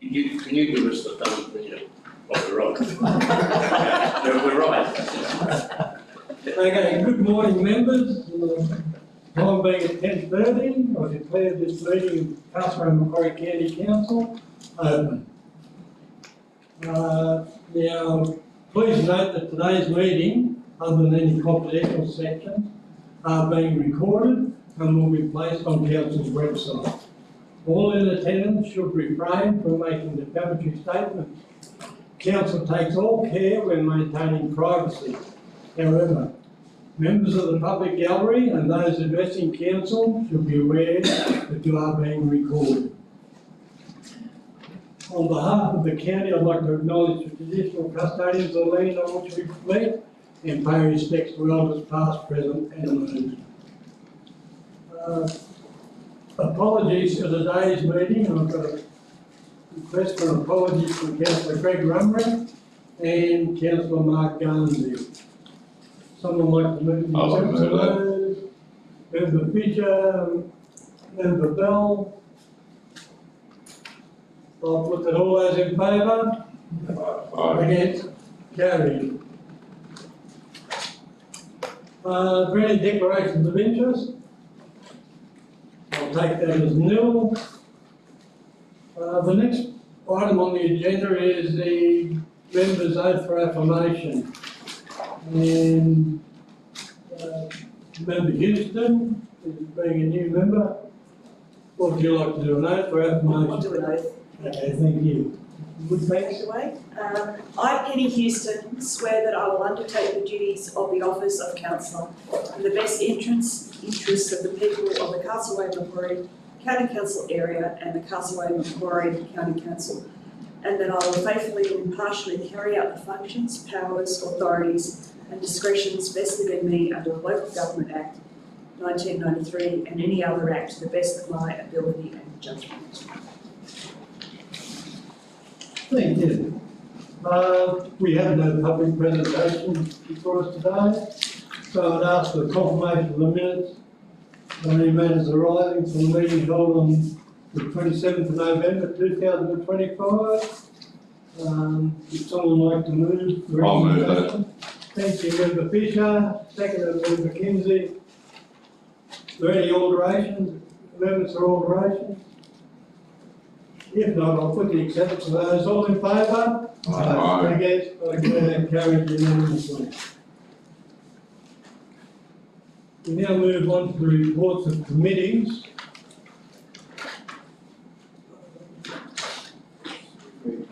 Can you give us the thumbs when you're right? No, we're right. Okay, good morning members. Time being at 10:30, I declare this meeting of Council and Macquarie County Council open. Now, please note that today's meeting, other than any confidential sections, are being recorded and will be placed on Council's website. All in attendance should refrain from making defamatory statements. Council takes all care when maintaining privacy. However, members of the public gallery and those addressing council should be aware that you are being recorded. On behalf of the county, I'd like to acknowledge the traditional custodians of the land on which we meet and pay respects to elders past, present and emerging. Apologies for today's meeting. I've got a request for apologies from Councillor Greg Rumry and Councillor Mark Garnsey. Someone like to move the acceptance of those? Member Fisher, Member Bell. I'll put that all those in favour. Against? Carried. Are there any declarations of interest? I'll take that as nil. The next item on the agenda is the members' oath for affirmation. And Member Houston is being a new member. What would you like to do, an oath for affirmation? I'll do an oath. Okay, thank you. Good, thanks. I, Penny Houston, swear that I will undertake the duties of the office of councillor in the best interests of the people of the Castlereagh-Macquarie County Council area and the Castlereagh-Macquarie County Council, and that I will faithfully and impartially carry out the functions, powers, authorities and discretions vested in me under the Local Government Act 1993 and any other act to the best of my ability and judgment. Thank you. We have no public presentation before us today, so I'd ask for confirmation of the minutes on any matters arising from the meeting held on the 27th of November 2025. Would someone like to move? I'll move that. Thank you, Member Fisher. Second, Member Kinsey. Are there any alterations? Amendments or alterations? If not, I'll put the acceptance of those. All in favour? Aye. Against? I declare carried unanimously. We now move on to the reports of committees.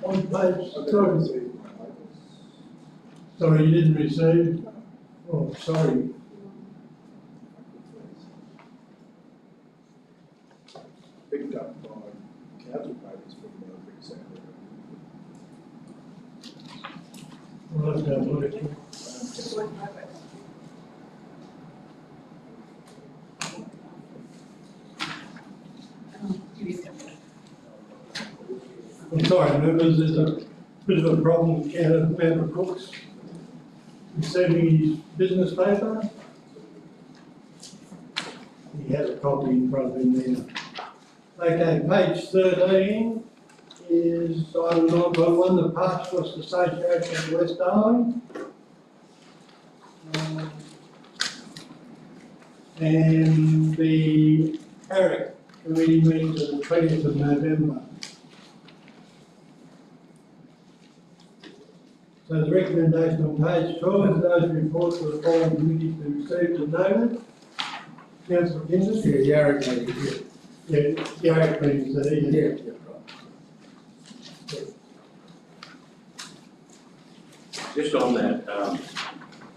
On page, sorry, you didn't receive? Oh, sorry. Picked up by council papers from the big sample. Well, let's go look at it. I'm sorry, members, there's a bit of a problem with Member Cook's receiving his business paper. He has a copy in front of him there. Okay, page 13 is item 9.1, the Pastoralist Association of West Darling. And the ARIC committee meetings on the 20th of November. So the recommendation on page 12 is those reports for the following committees to be received and noted. Councillor Kinsey? Yeah, Yarrick meeting, Yeah, the ARIC meetings there, yeah. right. Just on that,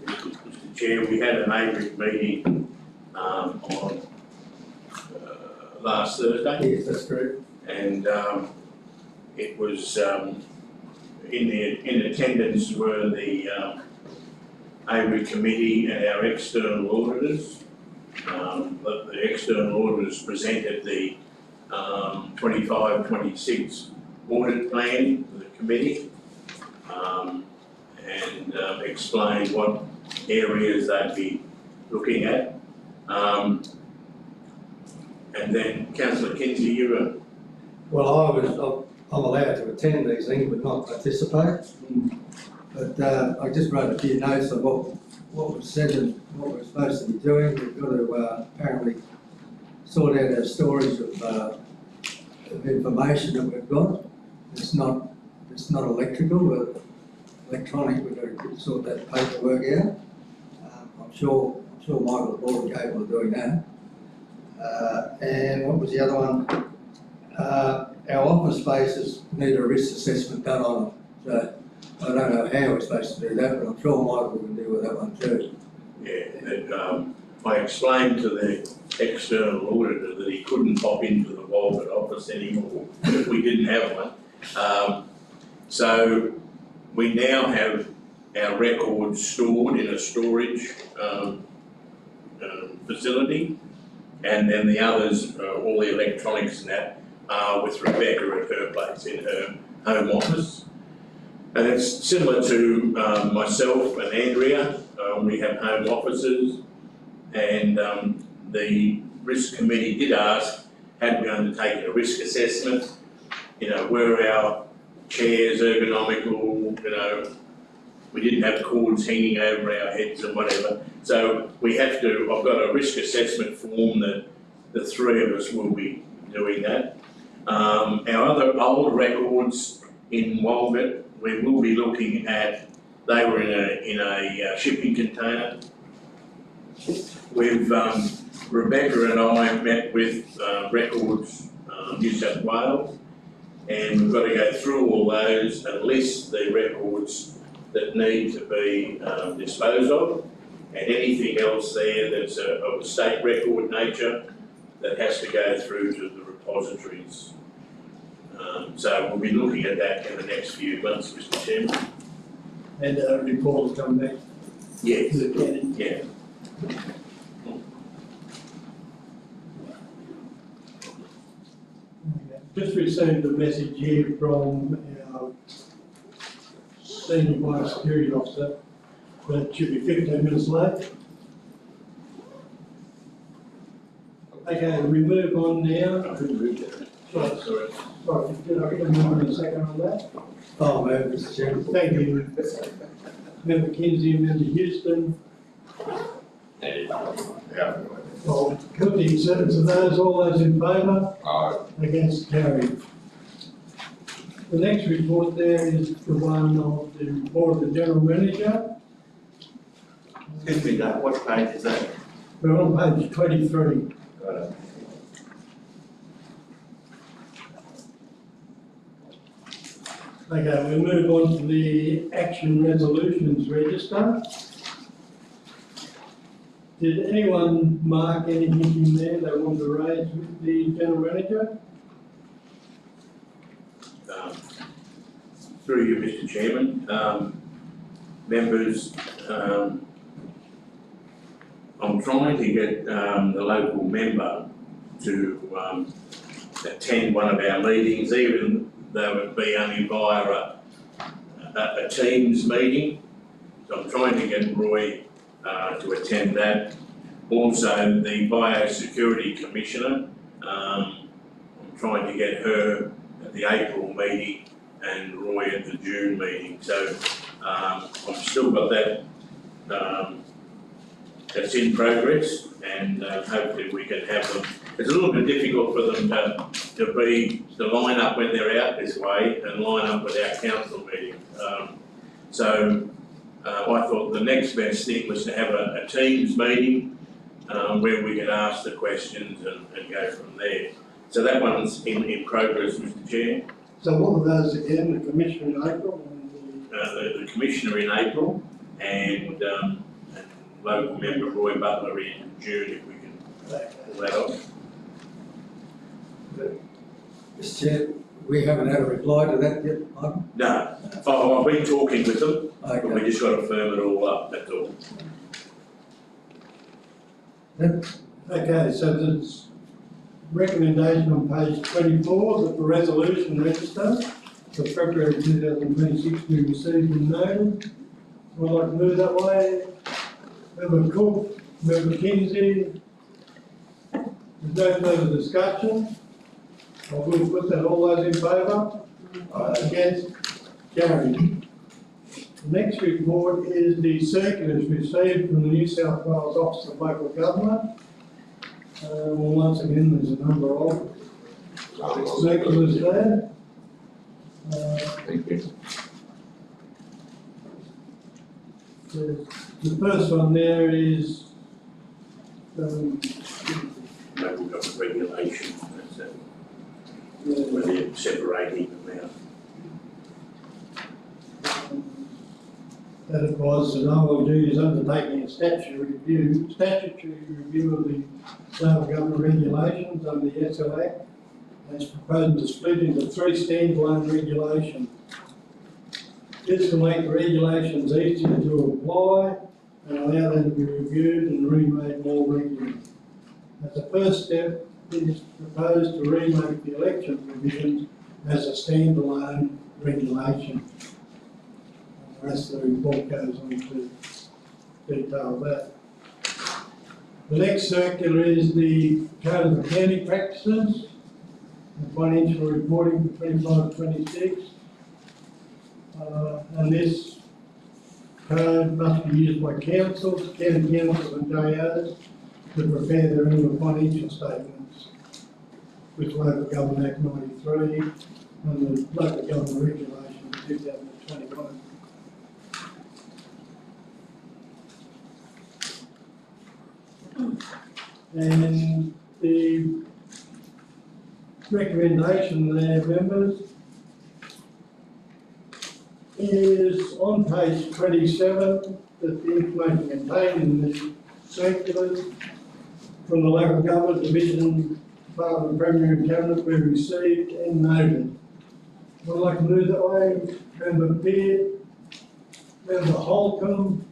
Mr. Chair, we had an ARIC meeting on last Thursday. Yes, that's correct. And it was in attendance were the ARIC committee and our external auditors. The external auditors presented the 25-26 audit plan to the committee and explained what areas they'd be looking at. And then Councillor Kinsey, you were Well, I'm allowed to attend these things but not participate. But I just wrote a few notes of what was said and what we're supposed to be doing. We've got to apparently sort out our storage of information that we've got. It's not electrical, but electronic. We've got to sort that paperwork out. I'm sure Michael will be capable of doing that. And what was the other one? Our office spaces need a risk assessment done on them. So I don't know how we're supposed to do that, but I'm sure Michael can deal with that one too. Yeah, I explained to the external auditor that he couldn't pop into the Walgett office anymore if we didn't have one. So we now have our records stored in a storage facility, and then the others, all the electronics and that, are with Rebecca at her place in her home office. And it's similar to myself and Andrea. We have home offices, and the risk committee did ask, had we undertaken a risk assessment? You know, were our chairs ergonomical? You know, we didn't have cords hanging over our heads and whatever. So we have to, I've got a risk assessment form that the three of us will be doing that. Our other old records in Walgett, we will be looking at, they were in a shipping container. We've, Rebecca and I met with Records New South Wales, and we've got to go through all those and list the records that need to be disposed of, and anything else there that's of a state record nature that has to go through to the repositories. So we'll be looking at that in the next few months, Mr. Chairman. And a report will come back Yes, to the county. yeah. Just received a message here from our senior biosecurity officer that should be 15 minutes late. Okay, we move on now. Sorry, did I get a member in a second on that? Oh, Mr. Chairman. Thank you. Member Kinsey, Member Houston. Yeah. Well, with the acceptance of those, all those in favour? Aye. Against, carried. The next report there is the one of the report of the General Manager. Excuse me, Doug, what page is that? We're on page 23. Got it. Okay, we move on to the action resolutions register. Did anyone mark anything in there they want to raise with the General Manager? Through you, Mr. Chairman, members, I'm trying to get the local member to attend one of our meetings, even though it be only via a Teams meeting. So I'm trying to get Roy to attend that. Also, the Biosecurity Commissioner, I'm trying to get her at the April meeting and Roy at the June meeting. So I've still got that that's in progress, and hopefully we can have them. It's a little bit difficult for them to line up when they're out this way and line up with our council meeting. So I thought the next best thing was to have a Teams meeting where we could ask the questions and go from there. So that one's in progress, Mr. Chair. So what are those again, the Commissioner in April and The Commissioner in April and local member Roy Butler in June, if we can pull that off. Mr. Chair, we haven't had a reply to that yet, Michael? No, I've been talking with them, but we Okay. just got to firm it all up, that's all. Okay, so there's recommendation on page 24 that the resolution register for February 2026 be received and noted. Would like to move that way. Member Cook, Member Kinsey. There's no further discussion. I will put that, all those in favour? Against? Carried. The next report is the circulars received from the New South Wales Office of Local Government. Well, once again, there's a number of circulars there. Thank you. The first one there is, Local government regulation, where they're separating them out. that it was that OLG is undertaking a statutory review of the local government regulations under the SL Act, and it's proposed to split into 3 standalone regulations. This will make the regulations easier to apply and allow them to be reviewed and remade more regularly. As a first step, it is proposed to remake the election provisions as a standalone regulation. The rest of the report goes on to detail that. The next circular is the Code of Accounting Practices and Financial Reporting for 25-26. And this code must be used by councils, county councils and JOs to prepare their annual financial statements with Local Government Act 93 and the Local Government Regulation 2021. And the recommendation there, members, is on page 27, that the information contained in the circulars from the Local Government Division, Department of Premier and Cabinet were received and noted. Would like to move that way. Member Beard, Member Holcomb.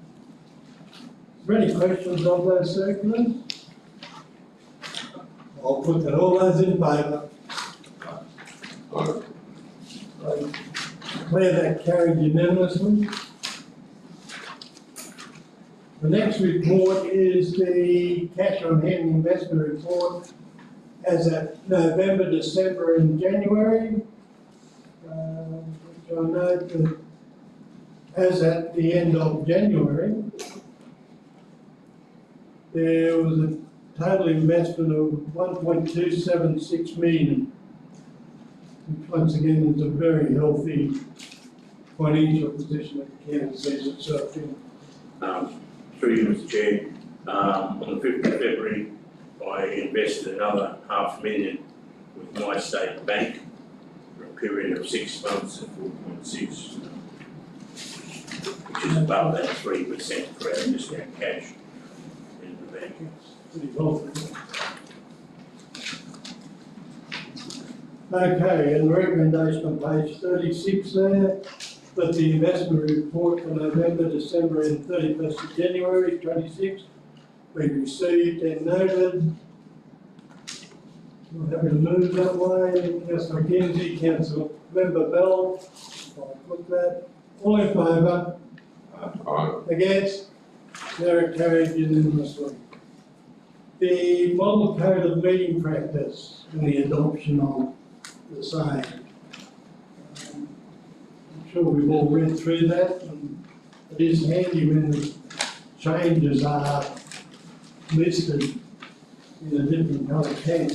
Are there any questions on those circulars? I'll put that all those in favour. I declare that carried unanimously. The next report is the cash on hand investment report as at November, December and January. Which I note that as at the end of January, there was a total investment of 1.276 million, which once again is a very healthy financial position that the county sees itself in. Through you, Mr. Chair, on the 5th of February, I invested another $500,000 with my state bank for a period of 6 months at 4.6, which is above that 3% for our discount cash in the bank. Pretty healthy. Okay, and the recommendation on page 36 there, that the investment report for November, December and 31st of January 26 be received and noted. We're happy to move that way. Councillor McKenzie, Councillor Member Bell, I'll put that. All in favour? Against? They're carried unanimously. The model code of meeting practice and the adoption of the same. I'm sure we've all read through that, and it is handy when the changes are listed in a different colour pen.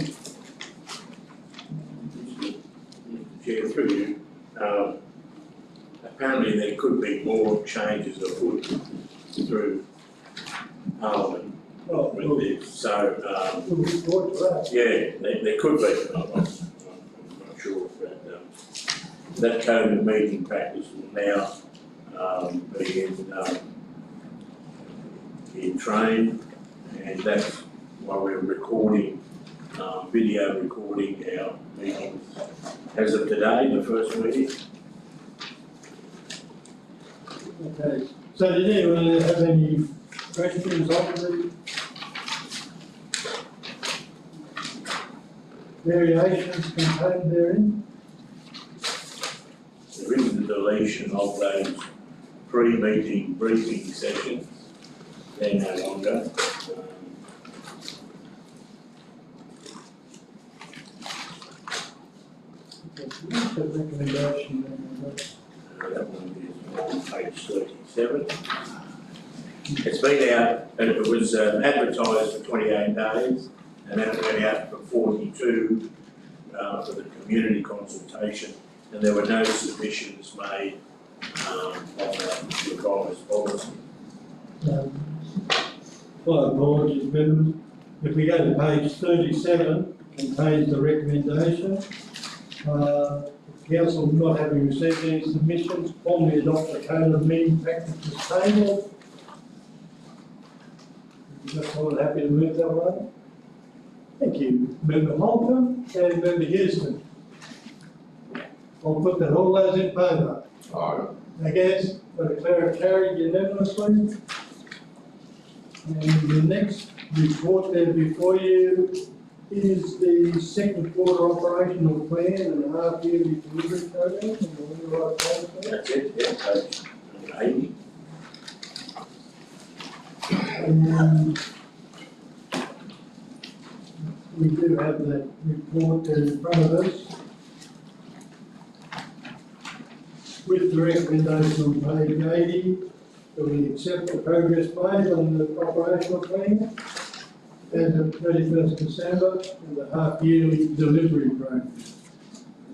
Mr. Chair, through you, apparently there could be more changes afoot through Parliament Oh, with this, so, we'll report to that. yeah, there could be, I'm not sure, but that code of meeting practice will now be in train, and that's why we're recording, video recording our meetings as of today, the first meeting. Okay, so did anyone have any questions on the variations contained therein? There is the deletion of those pre-meeting briefing sessions. They're no longer. The recommendation, That one is on page 37. It's been out, and it was advertised for 28 days, and then it went out for 42 for the community consultation, and there were no submissions made on that revised policy. my apologies, members. If we go to page 37, it contains the recommendation. Council not having received any submissions, formally adopt the code of meeting practices table. Is that someone happy to move that way? Thank you, Member Holcomb and Member Houston. I'll put that, all those in favour? Aye. Against, I declare it carried unanimously. And the next report there before you is the second quarter operational plan and half-yearly delivery program. And we'll write that down. That's it, yeah, page 80. And we do have that report there in front of us. With the recommendation on page 80, that we accept the progress made on the operational plan as of 31st December and the half-yearly delivery program.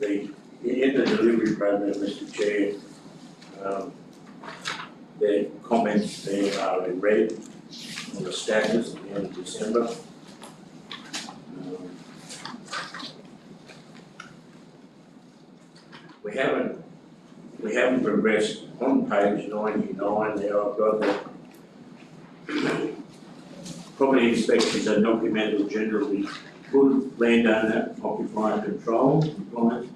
In the delivery program, Mr Chair, the comments there are in red on the status at the end of December. We haven't progressed on page 99 there. I've got the property inspections are documented generally good landowner occupier control compliance.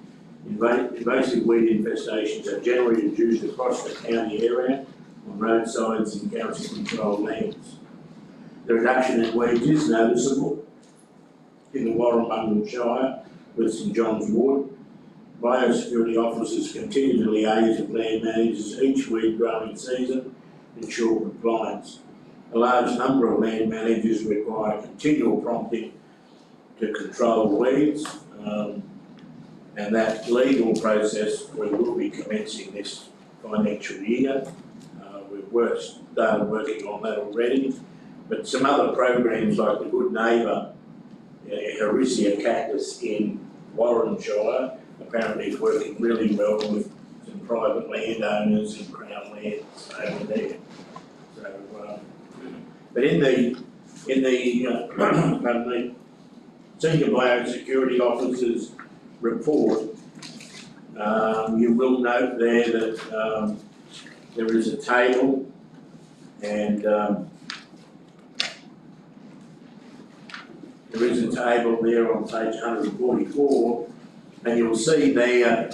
Invasive weed infestations are generally reduced across the county area on roadsides and council controlled lands. The reduction in weeds is noticeable in the Warrumbungle Shire with St John's Ward. Biosecurity officers continue to liaise with land managers each weed growing season to ensure compliance. A large number of land managers require continual prompting to control weeds, and that legal process we will be commencing this financial year. We've started working on that already, but some other programs like the Good Neighbour Hericea cactus in Warrenshire apparently is working really well with some private landowners and Crown lands over there. So, but in the pardon me, Senior Biosecurity Officer's report, you will note there that there is a table, and there is a table there on page 144, and you'll see there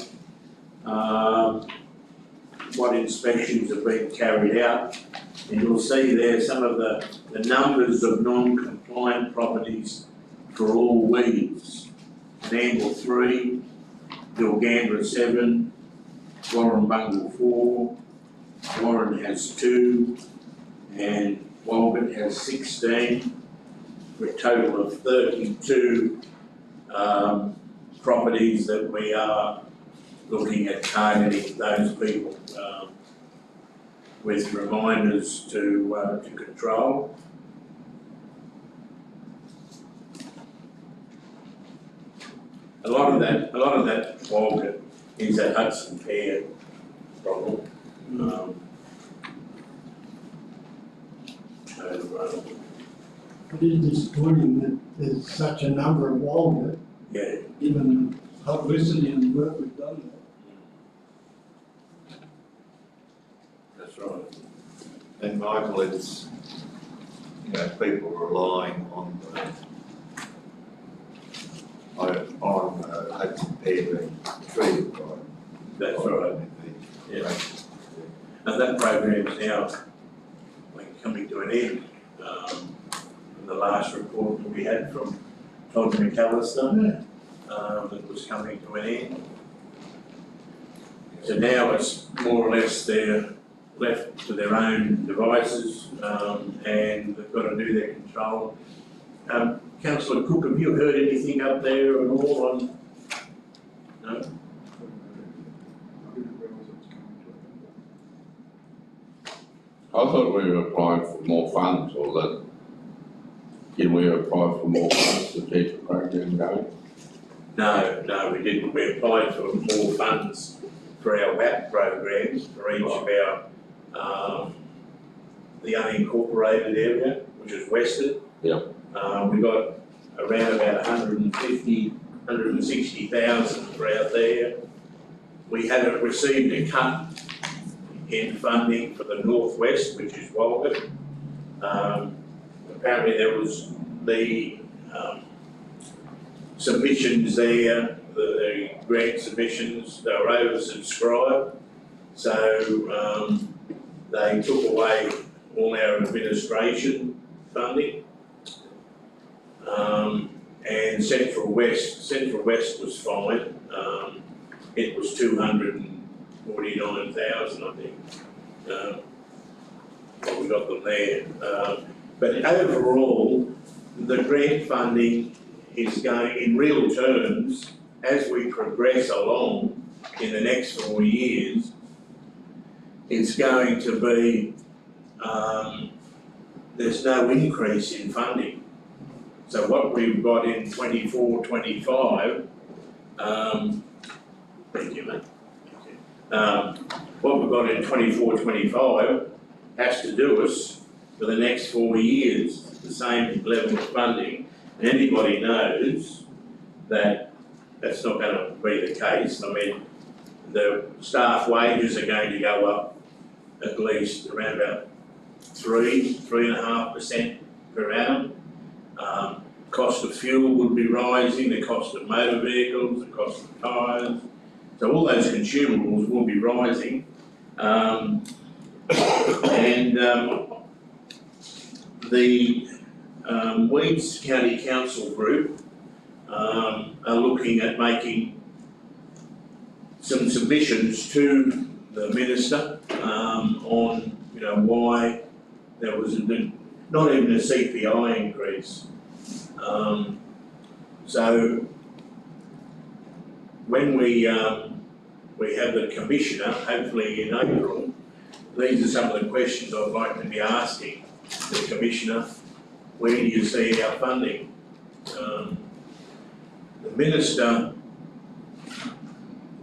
what inspections have been carried out, and you'll see there some of the numbers of non-compliant properties for all weeds. Nangle 3, Dilgandra 7, Warrumbungle 4, Warren has 2, and Walgett has 16, for a total of 32 properties that we are looking at targeting those people with reminders to control. A lot of that Walgett is a Hudson Pear problem. It is disappointing that there's such a number of Walgett, Yeah, given the publicity and the work we've done there. that's right. And Michael, it's, people relying on Hudson Pear being treated by. That's right. Yeah. And that program is now coming to an end. The last report that we had from Todd McAllister, that was coming to an end. So now it's more or less they're left to their own devices, and they've got to do their control. Councillor Cook, have you heard anything up there at all on? No? thought we were applying for more funds, or that, did we apply for more funds to keep the program going? No, we didn't. We applied for more funds for our WAP programs for each of our, the unincorporated area, which is Western. Yep. We got around about 160,000 for out there. We haven't received a cut in funding for the Northwest, which is Walgett. Apparently there was the submissions there, the grant submissions, they were oversubscribed. So they took away all our administration funding. And Central West was fine. It was 249,000, I think. Well, we got them there. But overall, the grant funding is going, in real terms, as we progress along in the next 4 years, it's going to be, there's no increase in funding. So what we've got in 24-25, thank you, mate. What we've got in 24-25 has to do us for the next 4 years, the same level of funding. And anybody knows that that's not going to be the case. I mean, the staff wages are going to go up at least around about 3.5% per annum. Cost of fuel would be rising, the cost of motor vehicles, the cost of tyres. So all those consumables will be rising. The Weeds County Council group are looking at making some submissions to the minister on, you know, why there was not even a CPI increase. So when we have the commissioner, hopefully in April, these are some of the questions I'd like to be asking the commissioner. Where do you see our funding? The minister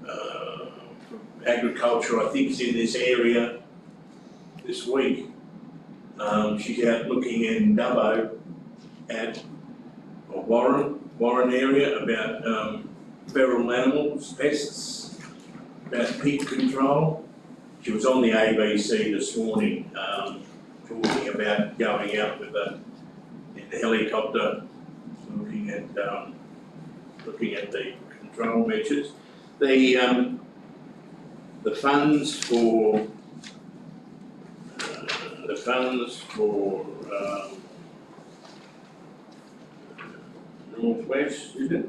for agriculture, I think, is in this area this week. She's out looking in Dubbo at Warren area about feral animals, pests, about pig control. She was on the ABC this morning talking about going out with in the helicopter, looking at the control measures. The funds for Northwest, is it?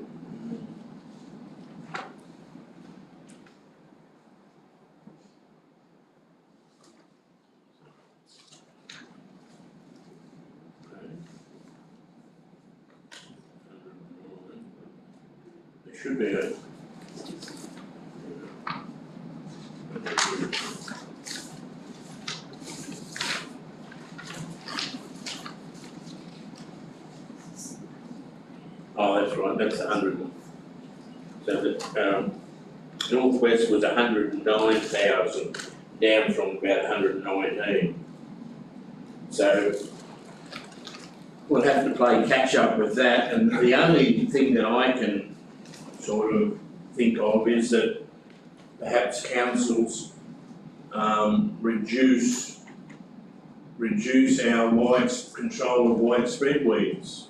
There should be a that's right, that's 100. So that Northwest was 109,000, down from about 119. So we'll have to play catch up with that. And the only thing that I can sort of think of is that perhaps councils reduce our control of widespread weeds.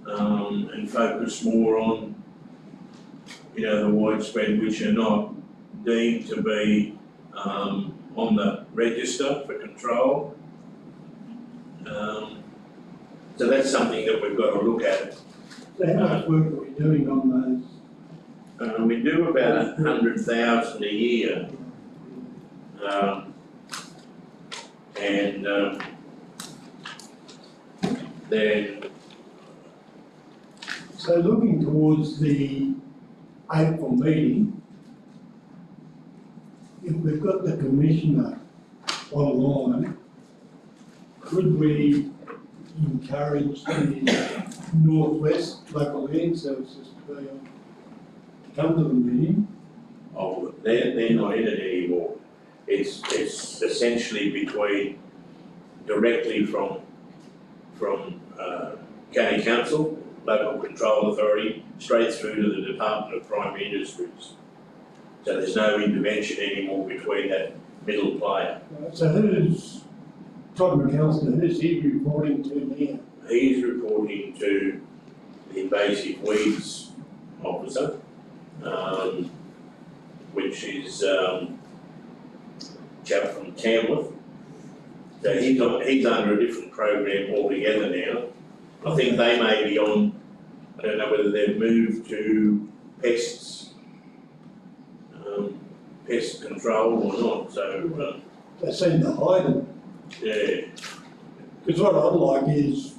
And focus more on, you know, the widespread which are not deemed to be on the register for control. So that's something that we've got to look at. So how much work are we doing on those? We do about 100,000 a year. Then So looking towards the April meeting, if we've got the commissioner online, could we encourage the Northwest Local Land Services to be on, to come to the meeting? Oh, they're not in it anymore. It's essentially directly from county council, local control authority, straight through to the Department of Primary Industries. So there's no intervention anymore between that middle player. So who's, Todd McAllister, who's he reporting to now? He's reporting to the invasive weeds officer, which is chap from Tamworth. So he's under a different program altogether now. I think they may be on, I don't know whether they've moved to pest control or not, so, They seem to hide it. yeah. Because what I'd like is,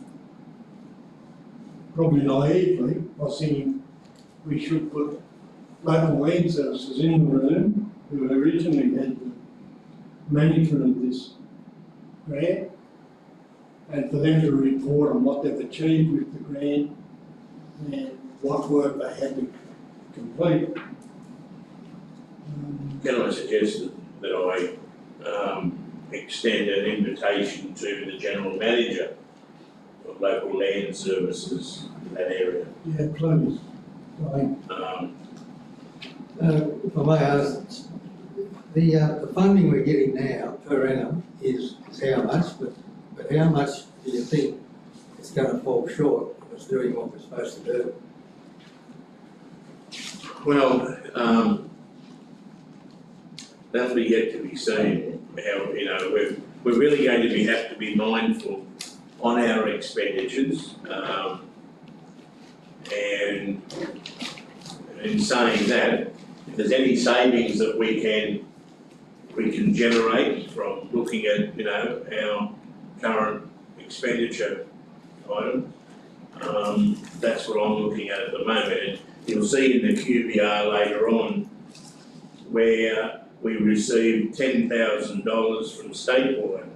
probably naively, I was thinking we should put local land services in the room, who originally had the management of this grant, and for them to report on what they've achieved with the grant and what work they had to complete. Can I suggest that I extend an invitation to the general manager of local land services in that area? Yeah, please. If I may ask, the funding we're getting now per annum is how much, but how much do you think it's going to fall short of us doing what we're supposed to do? Well, that'll be yet to be seen. How, you know, we're really going to have to be mindful on our expenditures, and in saying that, if there's any savings that we can generate from looking at, you know, our current expenditure items, that's what I'm looking at the moment. And you'll see in the QBR later on where we received $10,000 from statewide.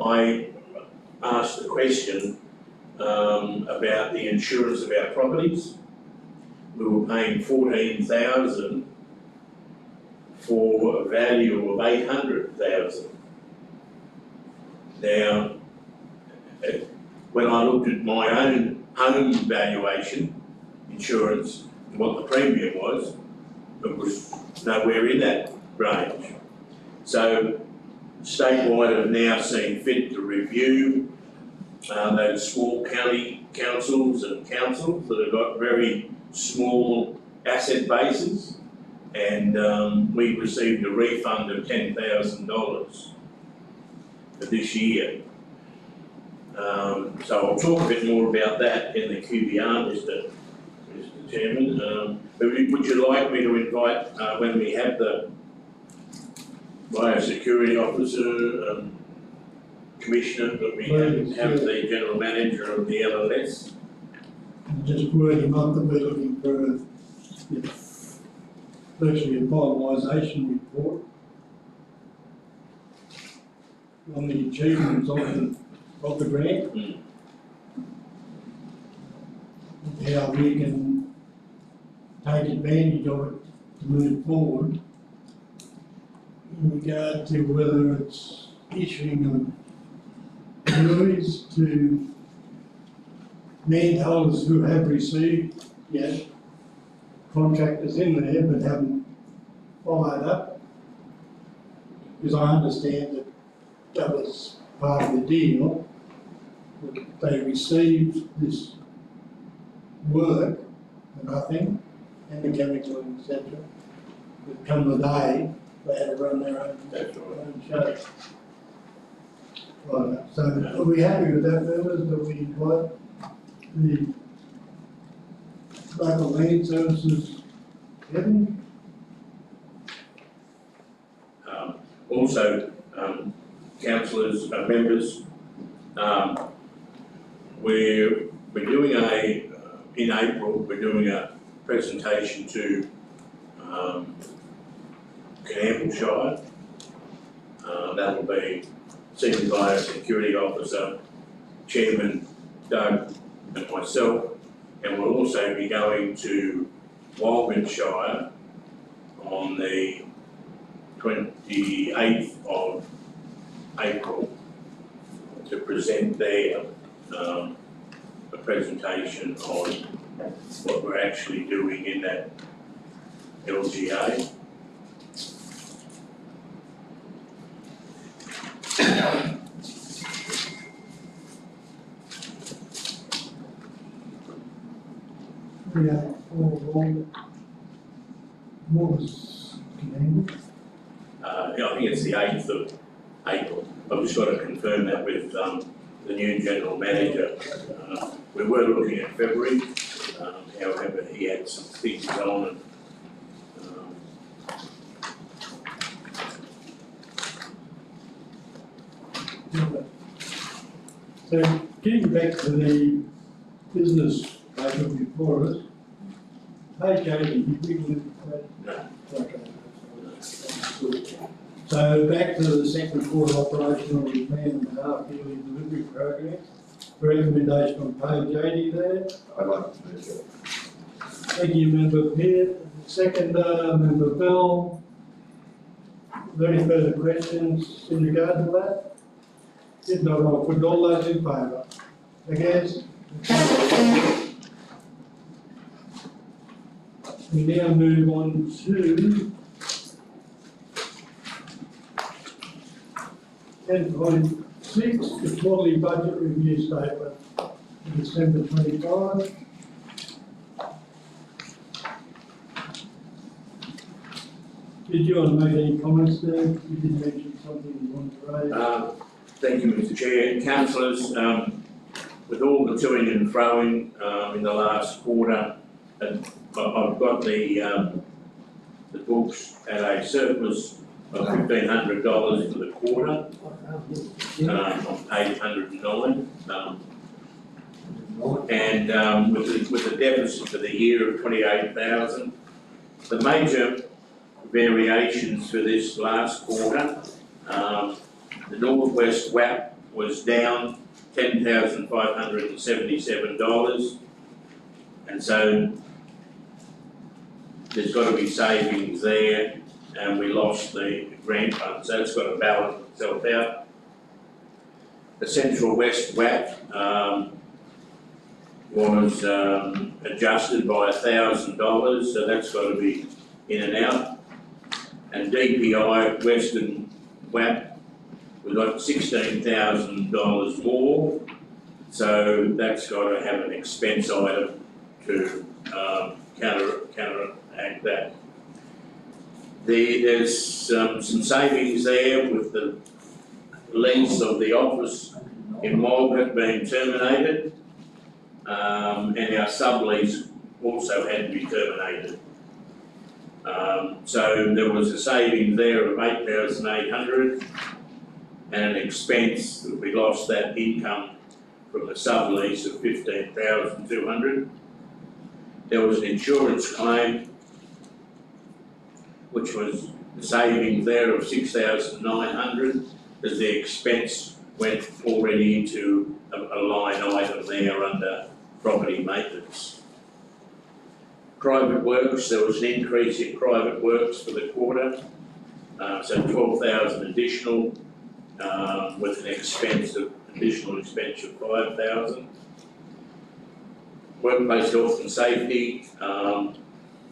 I asked the question about the insurance of our properties. We were paying $14,000 for a value of $800,000. Now, when I looked at my own home valuation insurance, what the premium was, it was nowhere in that range. So statewide have now seen fit to review those small county councils and councils that have got very small asset bases, and we received a refund of $10,000 for this year. So I'll talk a bit more about that in the QBR, Mr. Chairman. Would you like me to invite, when we have the biosecurity officer, commissioner, that we have the general manager of the LLS? And just word him up that we're looking for virtually a finalisation report on the achievements of the grant. How we can take advantage of it to move forward in regard to whether it's issuing of buoys to landholders who have received, yes, contractors in there but haven't followed up. Because I understand that that was part of the deal, that they received this work for nothing, and the chemical, etc. But come the day, they had to run their own show. Right, so are we happy with that, members, that we invite the local land services, Kevin? Also, councillors, members, we're doing in April, we're doing a presentation to Campbell Shire, That'll be seen by a security officer, Chairman Doug and myself. And we'll also be going to Walganshire on the 28th of April to present there a presentation on what we're actually doing in that LGA. Yeah, what was the name? Yeah, I think it's the 8th of April. I've just got to confirm that with the new general manager. We were looking at February, however, he had some things on and So getting back to the business item before us, page 80, did we look at that? no. Okay. So back to the second quarter operational plan and half yearly delivery program. Recommendation on page 80 there. I'd like to move it. Thank you, Member Pearce. Second, Member Bell. Are there any further questions in regard to that? If not, I'll put all those in favour. Against? We now move on to 10.6, the quarterly budget review statement for December 25. Did you want to make any comments there? You did mention something you wanted to raise. Thank you, Mr. Chair. Councillors, with all the toing and froing in the last quarter, and I've got the books at a surplus of $1,500 for the quarter on page 109. And with the deficit for the year of 28,000, the major variations for this last quarter, the Northwest WAP was down $10,577, and so there's got to be savings there, and we lost the grant fund, so it's got to balance itself out. The Central West WAP was adjusted by $1,000, so that's got to be in and out. And DPI Western WAP, we got $16,000 more, so that's got to have an expense item to counteract that. There's some savings there with the lease of the office in Margaret being terminated, and our sublease also had to be terminated. So there was a saving there of $8,800 and an expense that we lost that income from the sublease of $15,200. There was an insurance claim, which was the savings there of $6,900, as the expense went already into a line item there under property maintenance. Private works, there was an increase in private works for the quarter, so 12,000 additional, with an additional expense of 5,000. Workplace health and safety,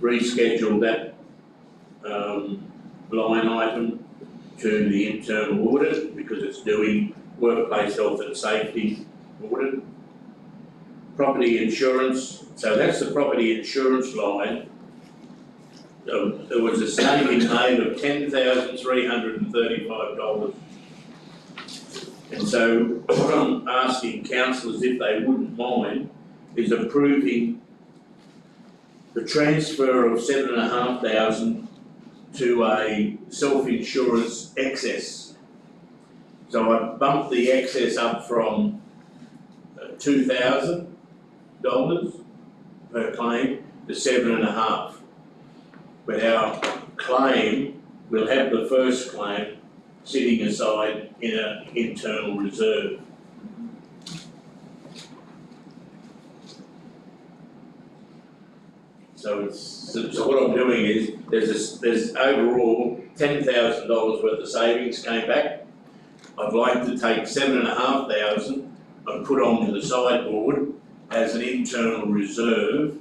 rescheduled that line item to the internal audit because it's doing workplace health and safety audit. Property insurance, so that's the property insurance line. There was a saving made of $10,335. And so what I'm asking councillors if they wouldn't mind is approving the transfer of $7,500 to a self-insurance excess. So I bumped the excess up from $2,000 per claim to $7,500. But our claim, we'll have the first claim sitting aside in an internal reserve. So what I'm doing is, there's overall $10,000 worth of savings came back. I'd like to take $7,500 and put onto the sideboard as an internal reserve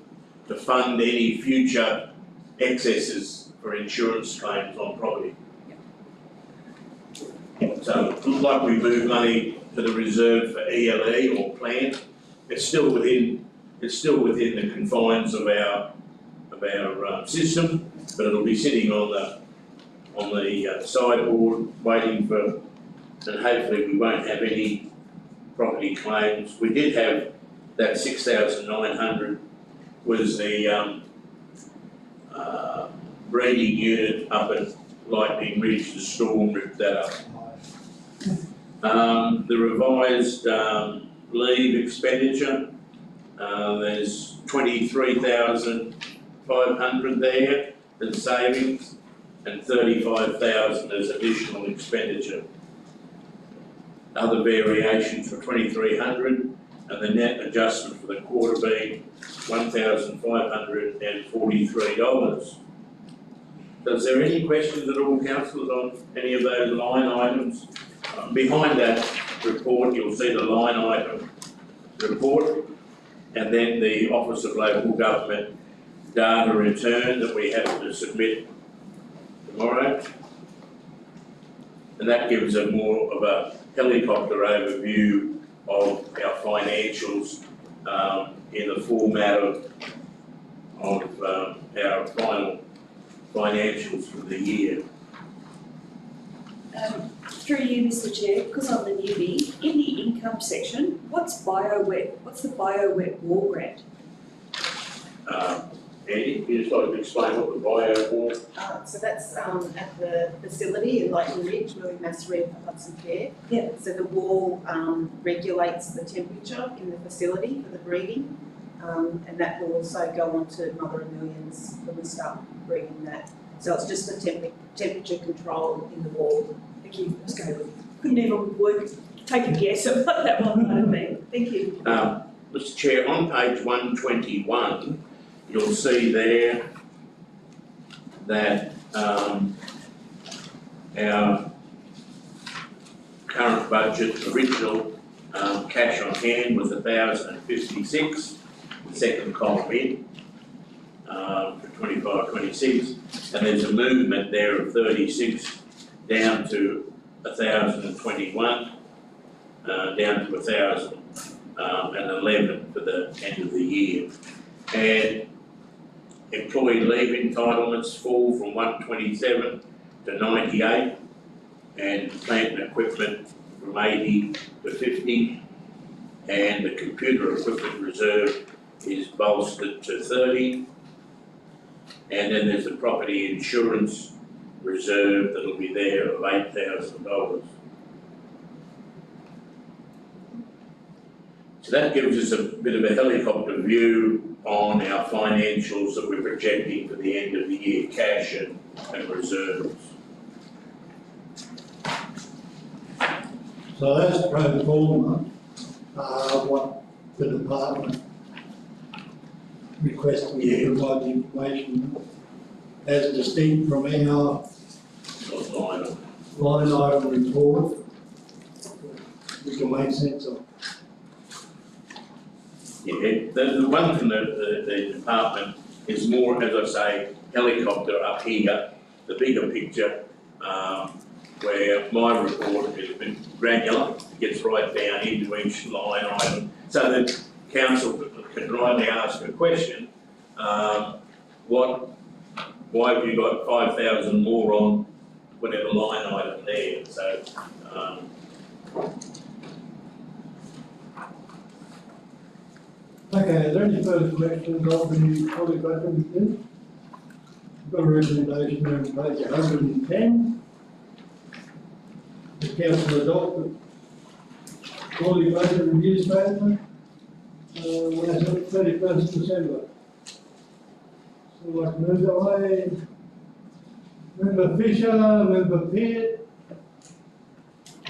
to fund any future excesses for insurance claims on property. So it looks like we move money to the reserve for ELE or plant. It's still within the confines of our system, but it'll be sitting on the sideboard waiting for, and hopefully we won't have any property claims. We did have that 6,900 was the breeding unit up at Lightning Ridge. The storm ripped that up. The revised leave expenditure, there's 23,500 there as savings and 35,000 as additional expenditure. Other variations for 2,300 and the net adjustment for the quarter being $1,543. So is there any questions at all, councillors, on any of those line items? Behind that report, you'll see the line item report and then the Office of Local Government data return that we have to submit tomorrow. And that gives a more of a helicopter overview of our financials in the format of our final financials for the year. Through you, Mr Chair, because I'm the newbie, in the income section, what's the BioWet War Grant? Andy, can you just like to explain what the bio war? So that's at the facility in Lightning Ridge where we mass read for Hudson Care. Yeah. So the wall regulates the temperature in the facility for the breeding, and that will also go on to Mother of Millions when we start breeding that. So it's just the temperature control in the wall. Thank you, let's go. Couldn't even take a guess at what that one might have been. Thank you. Mr Chair, on page 121, you'll see there that our current budget, original cash on hand was 1,056, the second column in, for 25-26, and there's a movement there of 36 down to 1,021, down to 1,011 for the end of the year. And employee leave entitlements fall from 127 to 98, and plant and equipment from 80 to 50, and the computer equipment reserve is bolstered to 30. And then there's the property insurance reserve that'll be there of $8,000. So that gives us a bit of a helicopter view on our financials that we're projecting for the end of the year, cash and reserves. So that's pro forma, what the department requested me to provide the information as distinct from our line item report, we can make sense of. Yeah, the one thing that the department is more, as I say, helicopter up here, the bigger picture, where my report has been granular, gets right down into each line item, so that council can rightly ask a question, why have you got 5,000 more on whatever line item there, so, Okay, are there any further questions of the fully budgeted review? We've got a recommendation there on page 110. The council adopted fully budgeted review statement, as of 31st December. So like move away, Member Fisher, Member Peart,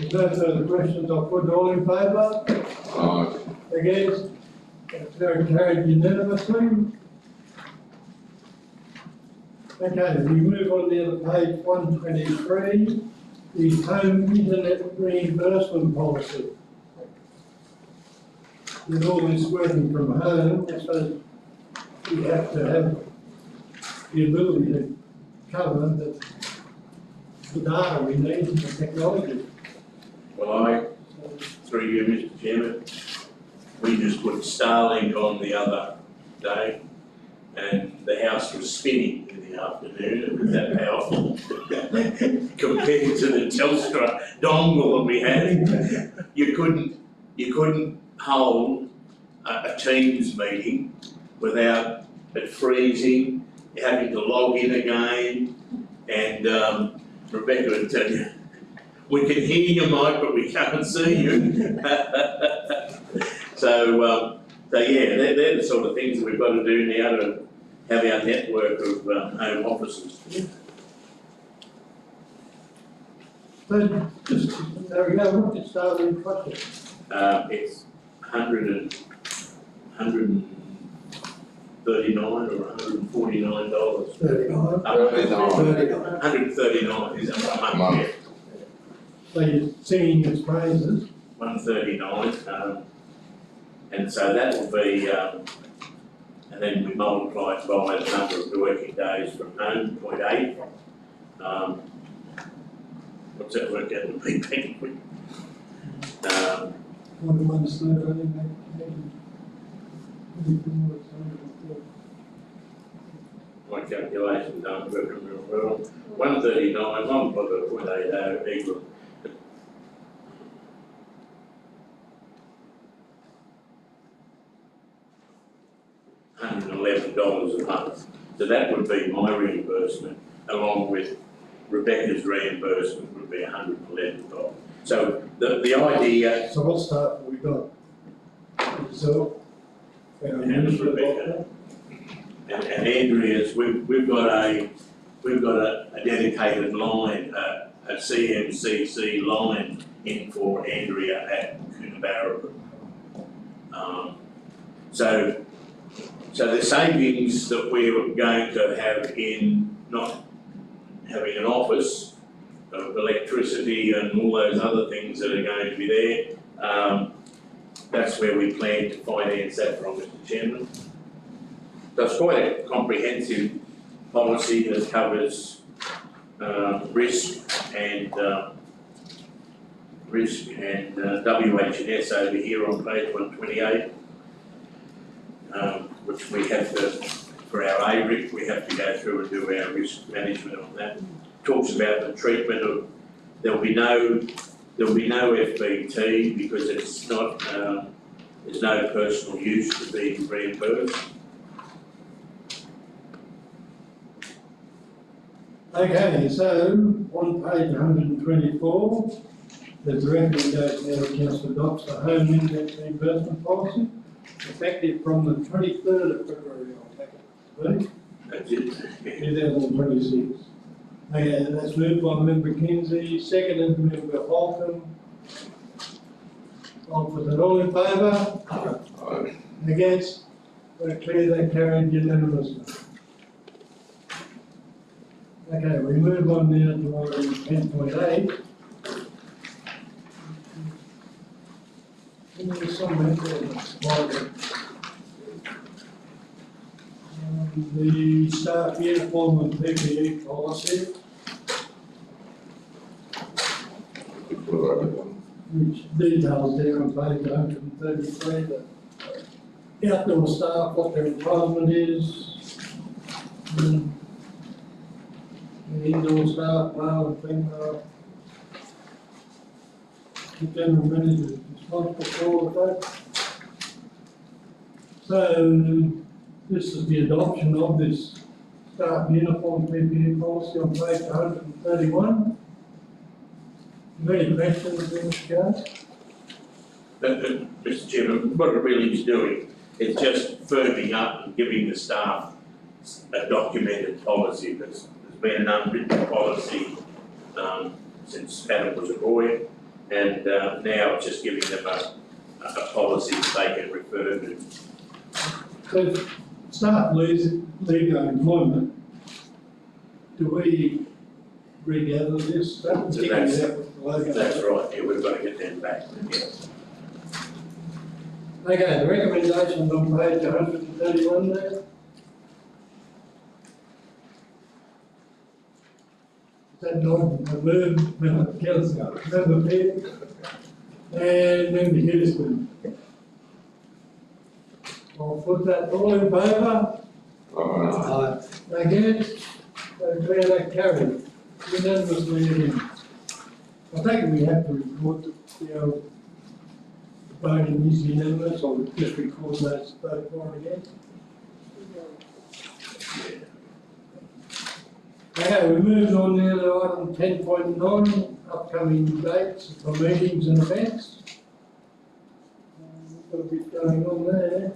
If no further questions, I'll put all in favour, Aye. against, so carried unanimously. Okay, we move on now to page 123, the home internet reimbursement policy. With all this working from home, I suppose we have to have the ability to cover the data we need and the technology. Well, through you, Mr. Chairman, we just put Starlink on the other day, and the house was spinning in the afternoon. It was that powerful compared to the Telstra dongle that we had. You couldn't hold a Teams meeting without it freezing, having to log in again, and Rebecca would tell you, we can hear you, Mike, but we can't see you. So yeah, they're the sort of things that we've got to do now to have our network of home offices. So, just, there we go, what did Starlink cost us? It's 139 or $149. 39. 139 is a month, yeah. So you're singing its praises. 139, and so that will be, and then we multiply it by the number of working days from home, 0.8. What's that work out to be, Peggy? My calculations aren't working real well. 139 multiplied by 0.80 equals $111 a month. So that would be my reimbursement, along with Rebecca's reimbursement would be $111. So the idea, So what staff have we got? Yourself? and Rebecca and Andrea's, we've got a dedicated line, a CMCC line in for Andrea at Coonabarabran. So the savings that we're going to have in not having an office of electricity and all those other things that are going to be there, that's where we plan to finance that from, Mr. Chairman. So it's quite a comprehensive policy that covers risk and WH&S over here on page 128. Which we have to, for our ARIC, we have to go through and do our risk management on that. Talks about the treatment of, there'll be no FBT because it's not, there's no personal use to be reimbursed. Okay, so on page 124, there's a recommendation that council adopts the home index reimbursement policy, effective from the 23rd of February, I'll take it, That's it. 2026. Okay, that's moved by member Kinsey, seconded by member Holcomb. All in favour? Aye. Against? We're clear that carried unanimously. Okay, we move on now to item 10.8. There's some mental the staff uniform and PPE policy, which details there on page 133, the outdoor staff, what their entitlement is, the indoor staff, male and female. The general manager is responsible for all of that. So, this is the adoption of this staff uniform PPE policy on page 131. Any questions in this regard? Mr. Chairman, what it really is doing is just firming up and giving the staff a documented policy. There's been an unwritten policy since Adam was a boy, And now it's just giving them a policy that they can refer to. So if staff leave their employment, do we regather this? That So particularly that's- that with the logo. That's right, yeah, we've got to get them back, yeah. Okay, the recommendations on page 131 there. Is that not a move, member Councillor, member Pearce, and member Houston? I'll put that all in favour, against, so declare that carried, unanimously again. I think we have to record the voting is unanimous, or just record those vote for and against. Okay, we move on now to item 10.9, upcoming dates for meetings and events. Got a bit going on there.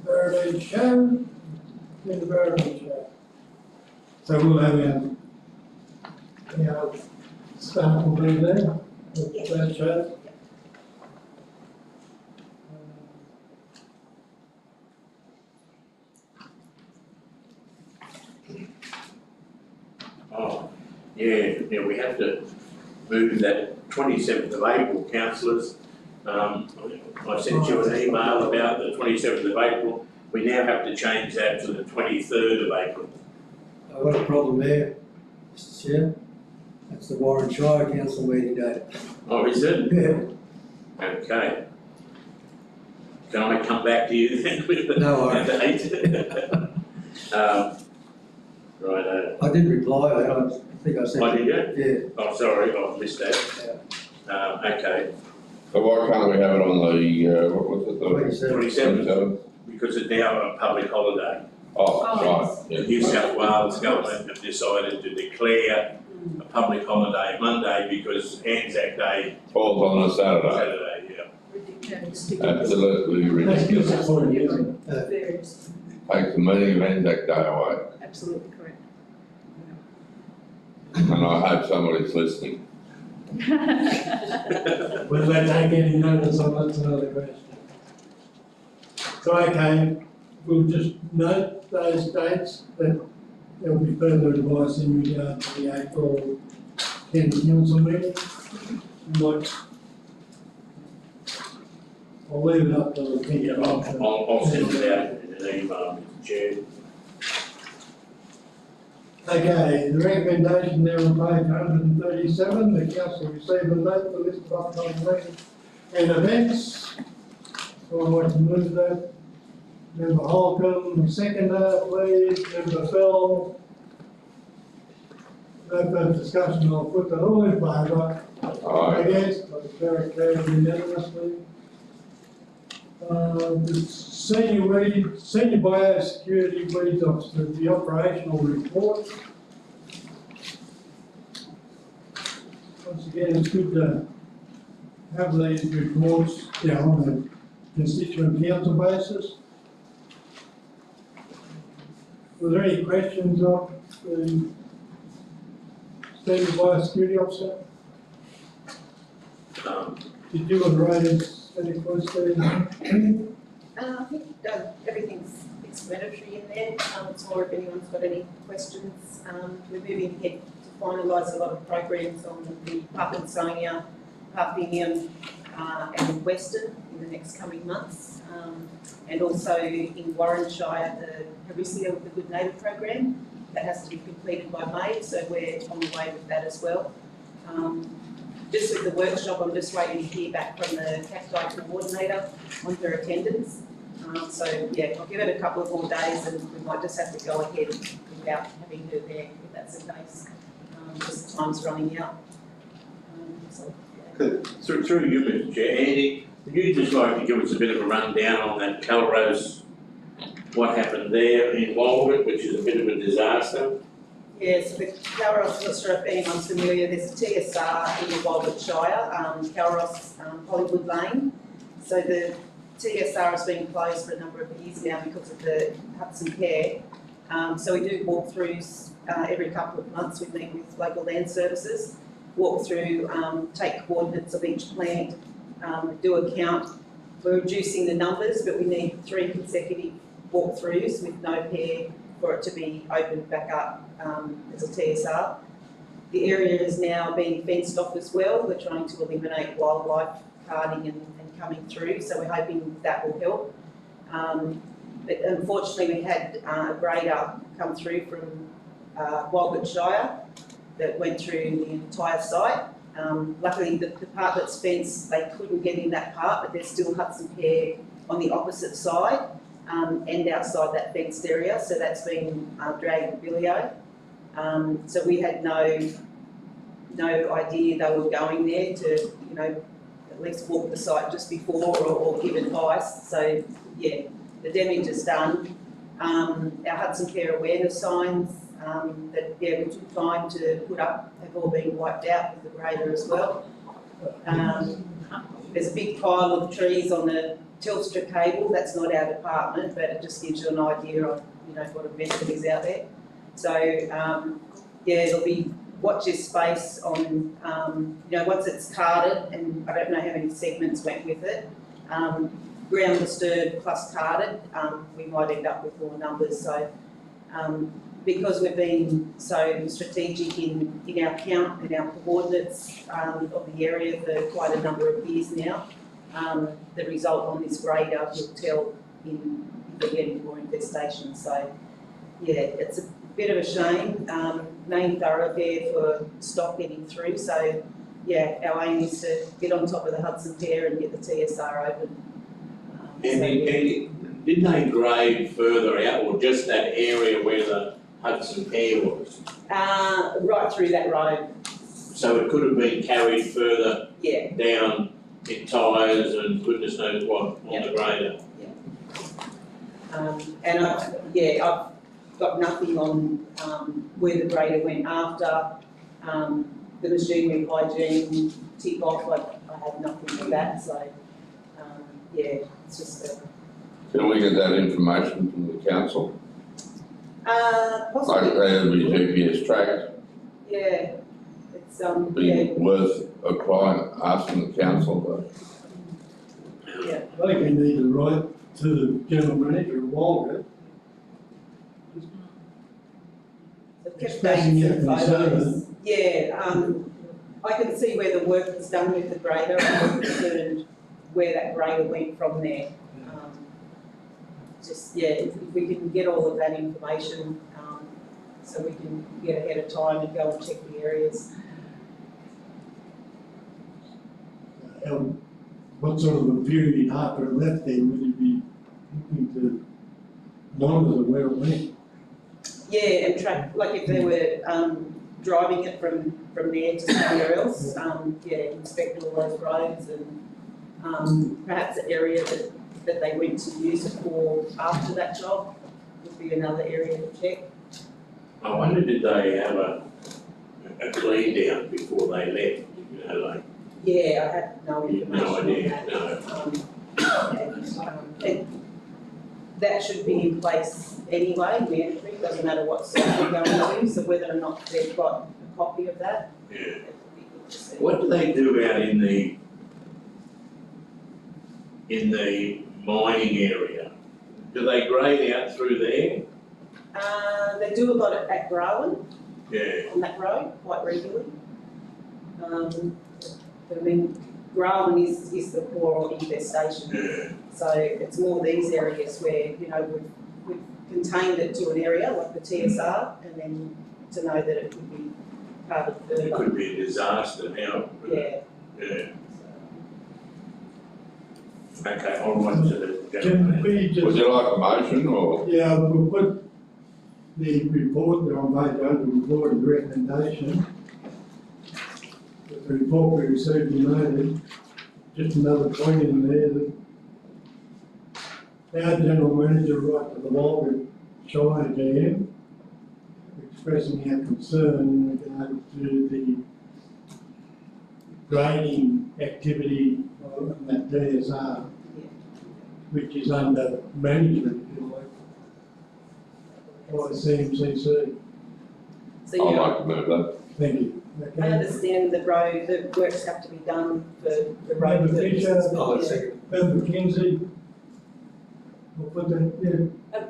Barrowland Show, then the Barrowland Show. So we'll have our staff will be there, at that show. Oh, yeah, we have to move that 27th of April, councillors. I sent you an email about the 27th of April. We now have to change that to the 23rd of April. I've got a problem there, Mr Chair. That's the Warren Shire Council meeting date. Oh, is it? Yeah. Okay. Can I come back to you then with the No worries. date? Right, I did reply, I think I said. I did you? Yeah. Oh, sorry, I missed that. Okay, So why can't we have it on the, what was it, the 27. 27th, because it's now a public holiday. Oh, right, The yeah. New South Wales government have decided to declare a public holiday Monday because Anzac Day Falls on a Saturday. Saturday, yeah. Absolutely That's good ridiculous. support, isn't it? Various, Takes the meaning of Anzac Day away. absolutely correct. And I hope somebody's listening. Whether they take any notice on that's another question. So, okay, we'll just note those dates, that there will be further advice in regard to the April 10 council meeting. Might, I'll leave it up to the Yeah, people. I'll send it out in an email, Mr Chair. Okay, the recommendation there on page 137, the council received a note, the list of upcoming meetings and events. So I'd like to move that. Member Holcomb, seconder, please, member Fell. No further discussion, I'll put that all in favour. Aye. Against, I declare it carried unanimously. The senior biosecurity lead officer, the operational report. Once again, it's good to have these reports, on a constituent council basis. Were there any questions of the senior biosecurity officer? Did you raise any questions? I think everything's explanatory in there. It's more if anyone's got any questions. We're moving ahead to finalise a lot of programs on the Papunsania, Papinium and in Western in the next coming months. And also in Warrenshire, the Harisia with the Good Neighbour program. That has to be completed by May, so we're on the way with that as well. Just with the workshop, I'm just waiting to hear back from the cacti coordinator on her attendance. So yeah, I'll give it a couple of more days and we might just have to go ahead without having her there, if that's the case. Just time's running out. So, yeah. Through you, Mr Chair, Andy, would you just like to give us a bit of a rundown on that Calrose, what happened there in Walgett, which is a bit of a disaster? Yeah, so the Calros, not sure if anyone's familiar, there's a TSR in the Walgett Shire, Calros, Hollywood Lane. So the TSR has been closed for a number of years now because of the Hudson Care. So we do walkthroughs every couple of months. We meet with local land services. walk through, take coordinates of each plant, do a count. We're reducing the numbers, but we need 3 consecutive walkthroughs with no pair for it to be opened back up as a TSR. The area is now being fenced off as well. We're trying to eliminate wildlife carding and coming through, so we're hoping that will help. But unfortunately, we had a grader come through from Walgett Shire that went through the entire site. Luckily, the part that's fenced, they couldn't get in that part, but there's still Hudson Pear on the opposite side and outside that fenced area, so that's been dragged with Billy-O. So we had no idea they were going there to, at least walk the site just before or give advice. So yeah, the damage is done. Our Hudson Care awareness signs that we took time to put up have all been wiped out with the grader as well. There's a big pile of trees on the Telstra cable. That's not our department, but it just gives you an idea of what a mess it is out there. So there'll be watch this space on once it's carded, and I don't know how many segments went with it. Ground disturbed plus carded, we might end up with more numbers. So because we've been so strategic in our count and our coordinates of the area for quite a number of years now, the result on this grader will tell in if we're getting more infestation. So yeah, it's a bit of a shame. Main thoroughfare for stock getting through. So yeah, our aim is to get on top of the Hudson Pear and get the TSR open. And did they grade further out, or just that area where the Hudson Pear was? Right through that road. So it could have been carried further Yeah. down in tyres and goodness knows what on the grader. And I've got nothing on where the grader went after the machinery hygiene tip off. I have nothing with that. So it's just Can we get that information from the council? possibly. Like they'll be GPS tracked, Yeah, it's be worth applying, asking the council, but yeah. I think we need to write to the general manager of Walgett, So kept expressing dates your and concern. photos. Yeah, I can see where the work was done with the grader. I'm concerned where that grader went from there. If we can get all of that information, so we can get ahead of time and go and check the areas. What sort of a period after it left there would you be looking to monitor where it went? Yeah, and track, like if they were driving it from there to somewhere else, inspect all those roads and perhaps the area that they went to use it for after that job would be another area to check. I wonder, did they have a clean down before they left? Yeah, I have no information No idea, on that. And that should be in place anyway, the entry, doesn't matter what site we're going to, so whether or not they've got a copy of that. Yeah. It would be good to see. What do they do out in the mining area? Do they grade out through there? They do a lot at Garland, Yeah. on that road, quite regularly. But I mean, Garland is the core infestation. Yeah. So it's more these areas where, we've contained it to an area like the TSR, and then to know that it could be covered further. It could be a disaster now. Yeah. Yeah. Okay, I'll write to the Can general we would just, you like a motion or? yeah, we'll put the report that I made under report of recommendation. The report we received and noted, just another point in there that our general manager wrote to the Walgett Shire GM expressing our concern in regard to the grading activity on that DSR, which is under management, if you like, by CMCC. So, I'd yeah, like to move that. Thank you. I Okay. understand the works have to be done for the road Member Fisher, purposes. I would but yeah. second. Member Kinsey. We'll put that, yeah.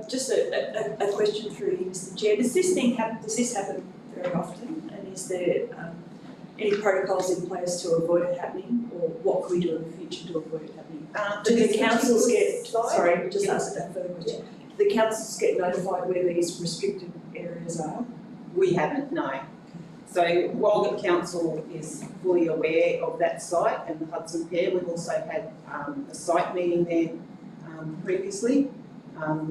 Just a question through you, Mr Chair. Does this happen very often? And is there any protocols in place to avoid it happening? Or what can we do in the future to avoid it happening? For Do this the councils particular get, site? sorry, just Yeah. answer that further question. Do the councils get notified where these restricted areas are? We haven't, no. So Walgett Council is fully aware of that site and the Hudson Pier. We've also had a site meeting there previously.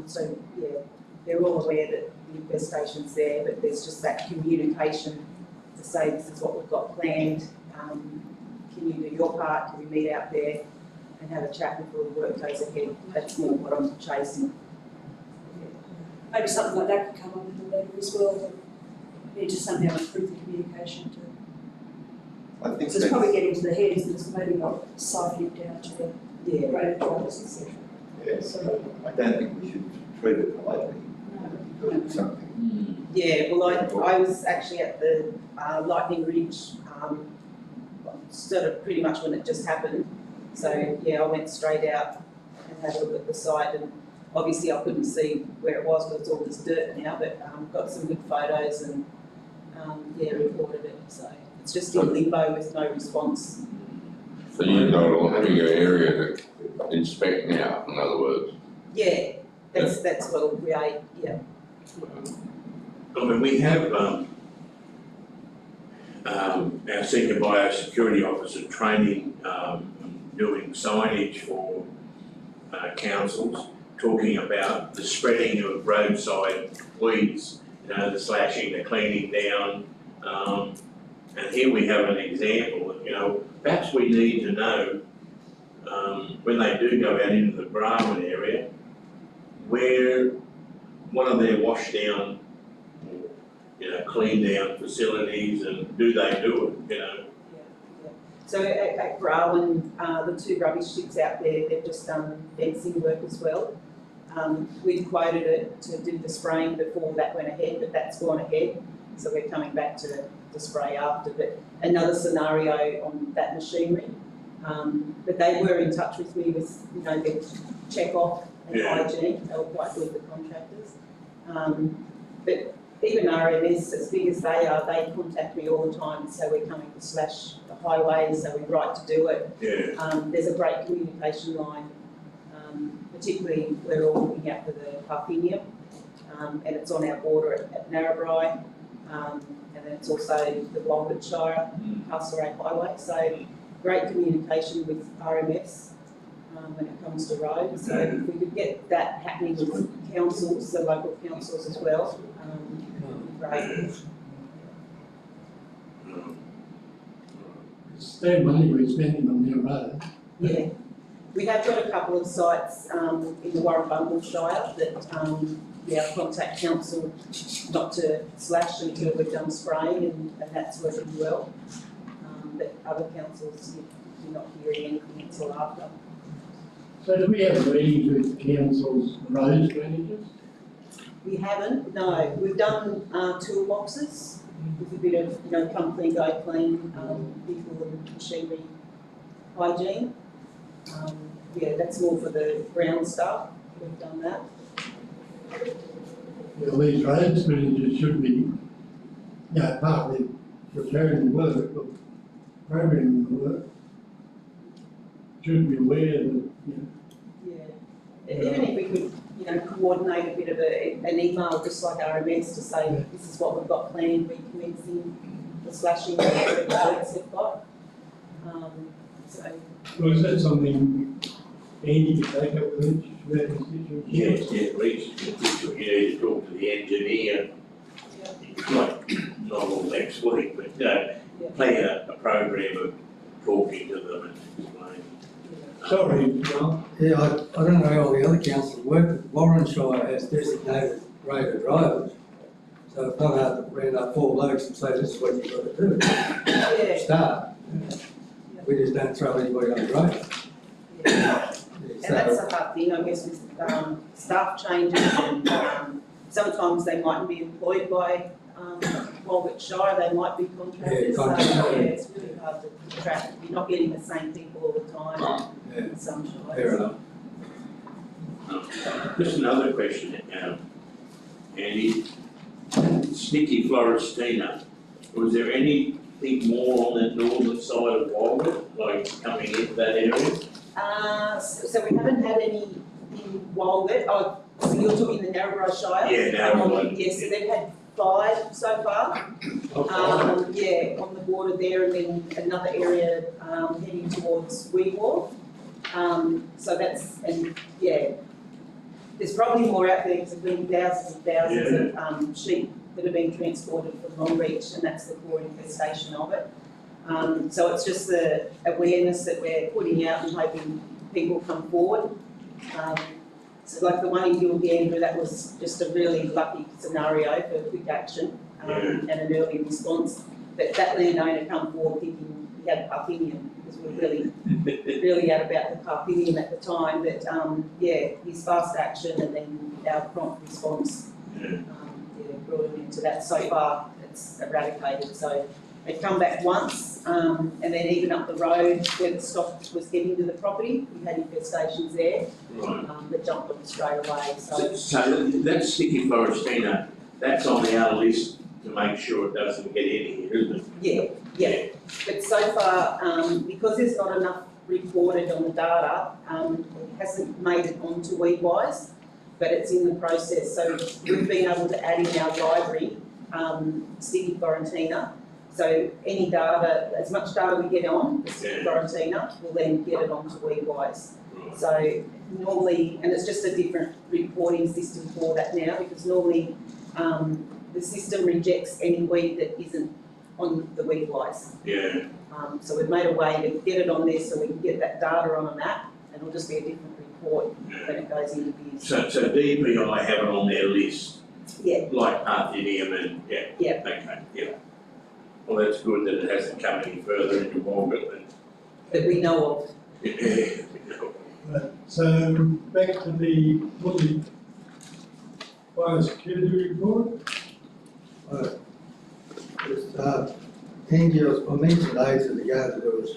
So, yeah, they're all aware that the infestation's there, but there's just that communication to say this is what we've got planned. Can you do your part? Can we meet out there and have a chat before the work goes ahead? That's more what I'm chasing. Maybe something like that could come up in the letter as well. Need to somehow improve the communication to, I think so it's probably getting to the heads, but it's maybe not siphoning down to the Yeah. greater drivers, etc. yes, I don't think we should treat it lightly, because it's something. Yeah, well, I was actually at the Lightning Ridge, sort of pretty much when it just happened. So, yeah, I went straight out and had a look at the site, and obviously I couldn't see where it was because it's all this dirt now, but got some good photos and, yeah, reported it. So it's just in limbo with no response. So you've got a bigger area to inspect now, in other words. Yeah, that's what will create, yeah. I mean, we have, our senior biosecurity officer training, doing signage for, councils, talking about the spreading of roadside weeds, you know, the slashing, the cleaning down. And here we have an example of, you know, perhaps we need to know, when they do go out into the Brahman area, what are their wash down, or, you know, clean down facilities, and do they do it, you know? So at Barwon, the two rubbish chips out there, they've just done fencing work as well. We quoted it to do the spraying before that went ahead, but that's gone ahead. So we're coming back to the spray after. But another scenario on that machinery. But they were in touch with me with, you know, their check off and hygiene. They were quite good, the contractors. But even RMS, as big as they are, they contact me all the time and say we're coming to slash the highway, so we're right to do it. Yeah. There's a great communication line, particularly we're all looking out for the Parthenium, and it's on our border at Narrabri, and then it's also the Walgett-Shire, Castlereagh Highway, so great communication with RMS when it comes to roads. So if we could get that happening with councils, the local councils as well, great. It's their money we're spending on their road. Yeah, we have got a couple of sites in the Warrabungle Shire that yeah, contact council not to slash until we've done spraying, and that's working well. But other councils, you're not hearing anything until after. So do we have meetings with councils, roads managers? We haven't, no. We've done toolboxes with a bit of, you know, come clean, go clean, vehicle and machinery hygiene. Yeah, that's more for the ground staff. We've done that. Well, these roads managers should be, you know, partly preparing the work, but programming the work. Should be aware that, you know. Yeah. Even if we could, you know, coordinate a bit of an email, just like RMS, to say this is what we've got planned, recommencing the slashing, whatever works they've got. So. Well, is that something Andy could take up with each of our constituents? Yes, yeah, at least you need to talk to the engineer, like, not all next week, but, plan a program of talking to them and explaining. Sorry, John. Yeah, I don't know how all the other councils work, but Warrenshire has designated grader drivers. So it's not hard to round up 4 blokes and say, this is what you've got to do. Yeah. Start. We just don't throw anybody on the road. Yeah. And that's the hard thing, I guess, with staff changes and sometimes they mightn't be employed by, Walgett Shire, they might be contractors, so, contractors. it's really hard to track. You're not getting the same people all the time Yeah, in some shires. fair enough. Just another question, Andy. Sticky Florestina, was there anything more on that northern side of Walgett, like coming into that area? So we haven't had any in Walgett. Oh, so you're talking the Narrabri Shire? Yeah, Narrabri. Yes, so they've had 5 so far. Yeah, on the border there, and then another area, heading towards Weewar. So that's, and yeah, there's probably more out there, because there's been thousands and thousands of, sheep that have been transported from Long Beach, and that's the core infestation of it. So it's just the awareness that we're putting out and hoping people come forward. So like the one in Gilgandra, that was just a really lucky scenario for quick action, and an early response. But that landowner come forward thinking he had Parthenium, because we were really out about the Parthenium at the time, that, his fast action and then our prompt response, brought him into that. So far, it's eradicated. So they've come back once, and then even up the road where the stock was getting to the property, we had infestations there, that jumped on straight away. So that Sticky Florestina, that's on our list to make sure it doesn't get in here, isn't it? Yeah. But so far, because there's not enough reported on the data, it hasn't made it onto Weedwise, but it's in the process. So we've been able to add in our library, Sticky Florentina. So any data, as much data we get on the Sticky Florentina, we'll then get it onto Weedwise. So normally, and it's just a different reporting system for that now, because normally the system rejects any weed that isn't on the Weedwise. Yeah. So we've made a way to get it on there so we can get that data on a map, and it'll just be a different report when it goes into the. So DPI have it on their list, Yeah. like Parthenium and, Yeah. okay, yeah. Well, that's good that it hasn't come any further into Walgett then. That we know of. Right, so back to the fully biosecurity report. Andy, I mentioned ages ago that there was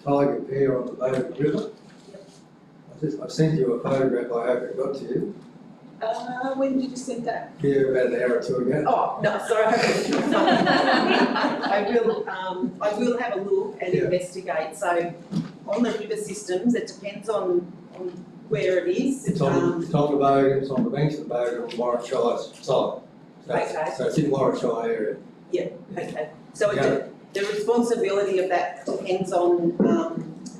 tiger bear on the Bogan River. I sent you a photograph, I hope it got to you. When did you send that? Yeah, about an hour or two ago. Oh, no, sorry. I will have a look and investigate. So on the river systems, it depends on where it is. It's on the Bogan, it's on the banks of the Bogan, on Warwickshire's side. So it's in Warwickshire area. Yeah, okay. So Yeah. the responsibility of that depends on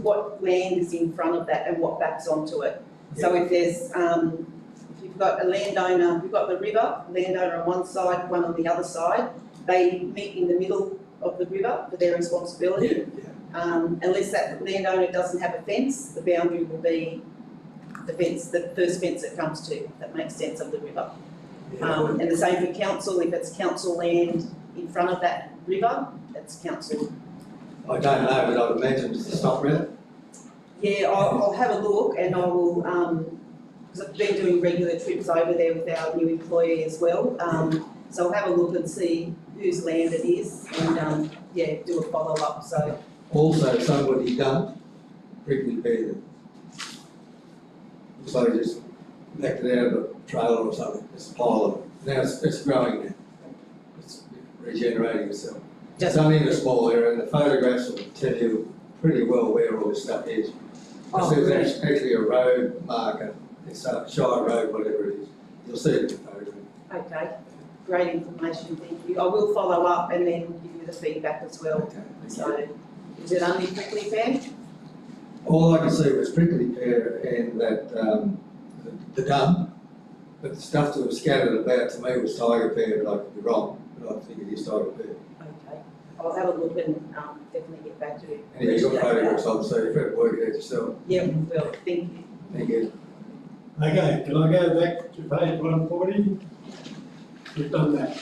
what land is in front of that and what backs onto it. So if there's, if you've got a landowner, you've got the river, landowner on one side, one on the other side, they meet in the middle of the river for their responsibility. Unless that landowner doesn't have a fence, the boundary will be the fence, the first fence it comes to, that makes sense, of the river. And the same for council, if it's council land in front of that river, it's council. I don't know, but I'd imagine it's a stop river. Yeah, I'll have a look, and I will, because I've been doing regular trips over there with our new employee as well. So I'll have a look and see whose land it is, and do a follow-up, so. Also, somebody dumped prickly pear. So just backed it out of a trailer or something, it's a pile of it. Now it's growing now. It's regenerating itself. It's only in a small area, and the photographs will tell you pretty well where all this stuff is. There's actually a road marker, it's Shire Road, whatever it is. You'll see it in the photograph. Okay, great information, thank you. I will follow up and then give you the feedback as well. Okay. So, is it only prickly pear? All I can see was prickly pear and that, the dump, but the stuff that was scattered about to me was tiger pear, but I could be wrong, but I think it is tiger pear. Okay, I'll have a look and definitely get back to you. And you've got photographs on, so you've got to work it out yourself. Yeah, well, thank you. Thank you. Okay, can I go back to page 140? We've done that.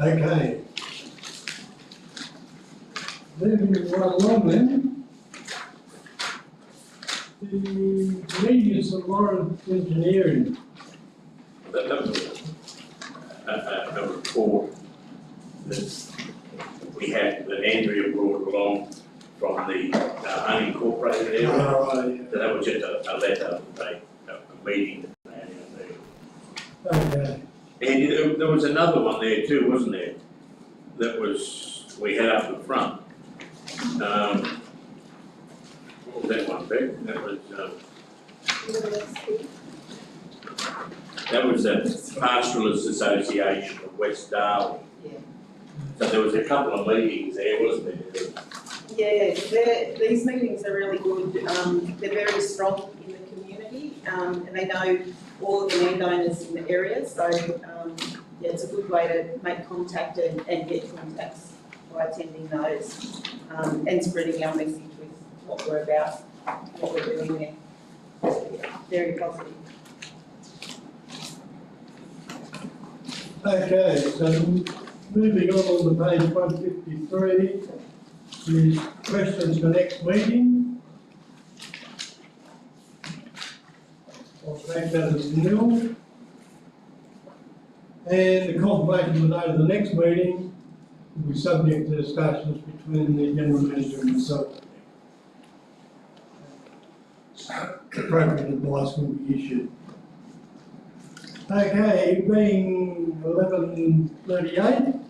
Okay. Moving right along then. The Media St Lawrence Engineering. That was a report that we had, that Andrea brought along from the unincorporated area. Right, So that was just a letter, a meeting that they had out there. okay. And there was another one there too, wasn't there? That was, we had up the front. What was that one, Beck? That was the Pastoralist Association of West Darwin. Yeah. So there was a couple of meetings there, wasn't there? Yeah, these meetings are really good. They're very strong in the community, and they know all of the landowners in the area. So, yeah, it's a good way to make contact and get contacts by attending those, and spreading our message with what we're about, what we're doing there. So, yeah, very positive. Okay, so moving on to page 153 is questions for next meeting. I'll take that as nil. And the confirmation of the date of the next meeting will be subject to discussions between the general manager and myself. Appropriate advice will be issued. Okay, being 11:38,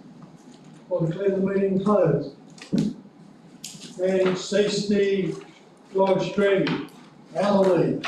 I'll declare the meeting closed. And cease the live streaming. Hallelujah.